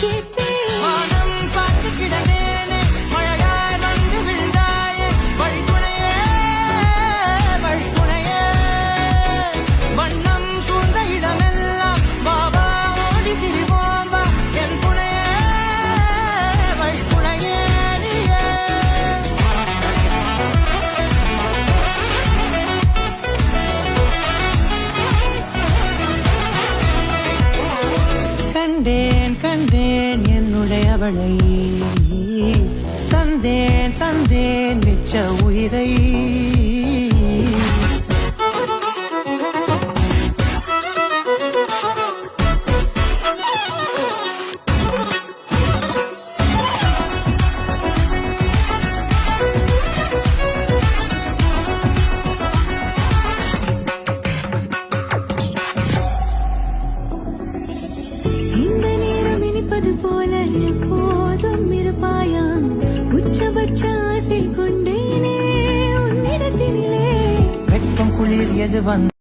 கேட்பேன். வானம் பார்த்து கிடந்தேனே, மழையாய் வந்து விழுந்தாயே, வழித்துணையே, வழித்துணையே. வண்ணம் சூழ்ந்த இடமெல்லாம் பாபா ஓடி திரிவோம் வா, என் துணையே, வழித்துணையே நீயே. கண்டேன் கண்டேன் என்னுடையவளை, தந்தேன் தந்தேன் மிச்ச உயிரை. இந்த நேரம் இனிப்பது போல எப்போதும் இருப்பாயா, உச்சபட்ச ஆசை கொண்டேனே உன்னிடத்தினிலே. வெட்கம் குளிர் எது